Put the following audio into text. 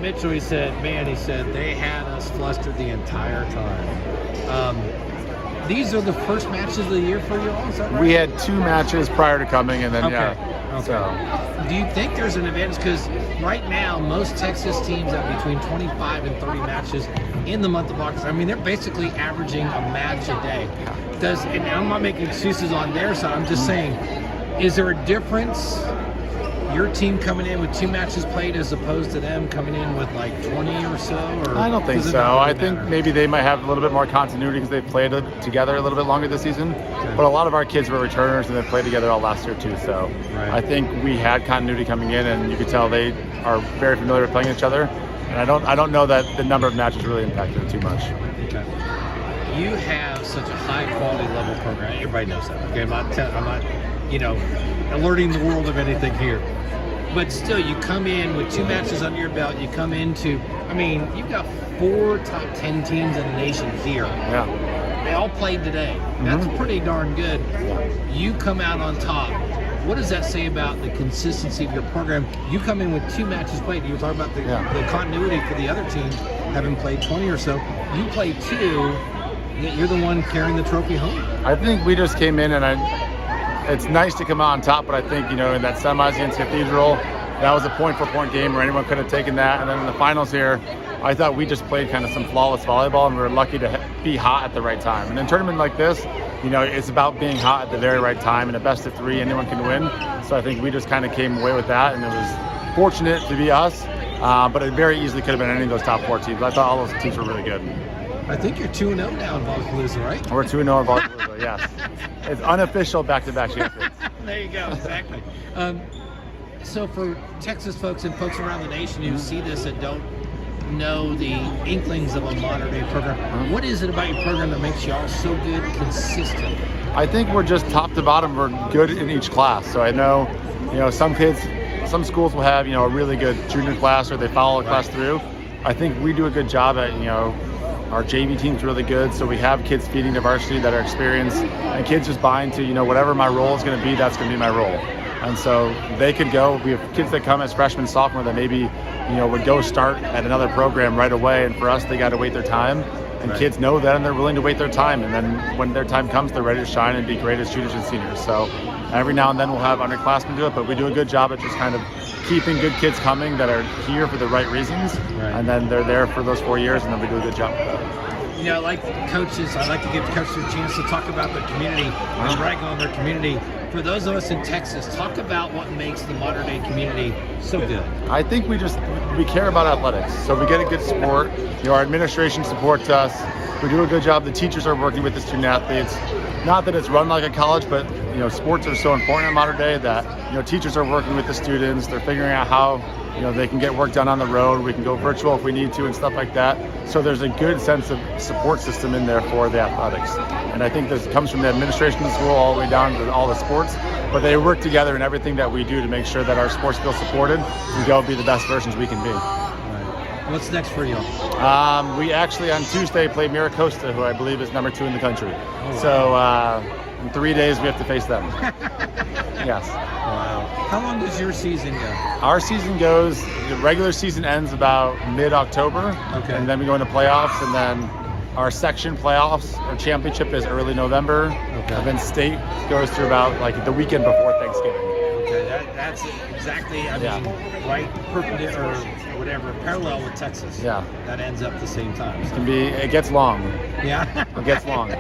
Mitchell, he said, they had us flustered the entire time. These are the first matches of the year for you all, is that right? We had 2 matches prior to coming, and then, Okay. So. Do you think there's an advantage? Because right now, most Texas teams have between 25 and 30 matches in the month of August. I mean, they're basically averaging a match a day. And I'm not making excuses on their side. I'm just saying, is there a difference? Your team coming in with 2 matches played as opposed to them coming in with like 20 or so? Or I don't think so. I think maybe they might have a little bit more continuity because they've played together a little bit longer this season. Okay. But a lot of our kids were returners and they played together all last year too. So I think we had continuity coming in, and you could tell they are very familiar with playing each other. And I don't know that the number of matches really impacted it too much. Okay. You have such a high quality level program. Everybody knows that. Okay, I'm not, alerting the world of anything here. But still, you come in with 2 matches under your belt. You come into, you've got 4 top 10 teams in the nation here. Yeah. They all played today. That's pretty darn good. You come out on top. What does that say about the consistency of your program? You come in with 2 matches played. You were talking about the continuity for the other teams, having played 20 or so. You played 2, yet you're the one carrying the trophy home. I think we just came in, and it's nice to come out on top, but I think, in that semis against Cathedral, that was a point-for-point game where anyone could have taken that. And then in the finals here, I thought we just played kind of some flawless volleyball, and we were lucky to be hot at the right time. And in a tournament like this, it's about being hot at the very right time. In a best of 3, anyone can win. So I think we just kind of came away with that, and it was fortunate to be us, but it very easily could have been any of those top 4 teams. I thought all those teams were really good. I think you're 2-0 now in Volleypalooza, right? We're 2-0 in Volleypalooza, yes. It's unofficial back-to-back champions. There you go, exactly. So for Texas folks and folks around the nation who see this and don't know the inklings of a modern-day program, what is it about your program that makes you all so good, consistent? I think we're just top to bottom. We're good in each class. So I know, some schools will have, a really good junior class, or they follow a class through. I think we do a good job at, our JV team's really good, so we have kids feeding to varsity that are experienced, and kids just buy into, whatever my role is going to be, that's going to be my role. And so they could go. We have kids that come as freshmen, sophomore that maybe, would go start at another program right away, and for us, they got to wait their time. And kids know that, and they're willing to wait their time. And then when their time comes, they're ready to shine and be great as juniors and seniors. So every now and then we'll have underclassmen do it, but we do a good job at just kind of keeping good kids coming that are here for the right reasons. Right. And then they're there for those 4 years, and then we do a good job with that. I like coaches. I like to give coaches a chance to talk about their community and brag on their community. For those of us in Texas, talk about what makes the modern day community so good. I think we care about athletics, so we get a good sport. Our administration supports us. We do a good job. The teachers are working with the student athletes. Not that it's run like a college, but sports are so important in modern day that teachers are working with the students. They're figuring out how they can get work done on the road. We can go virtual if we need to and stuff like that. So there's a good sense of support system in there for the athletics. And I think this comes from the administration of the school all the way down to all the sports. But they work together in everything that we do to make sure that our sports feel supported and go be the best versions we can be. Right. What's next for you? We actually on Tuesday play Miracosta, who I believe is number 2 in the country. Oh, wow. So in 3 days we have to face them. Yes. Wow. How long does your season go? Our season goes, the regular season ends about mid-October. Okay. And then we go into playoffs, and then our section playoffs, our championship is early November. Okay. And then state goes through about like the weekend before Thanksgiving. Okay, that's exactly, right perpendicular or whatever, parallel with Texas. Yeah. That ends up the same time. So. It gets long. Yeah. It gets long.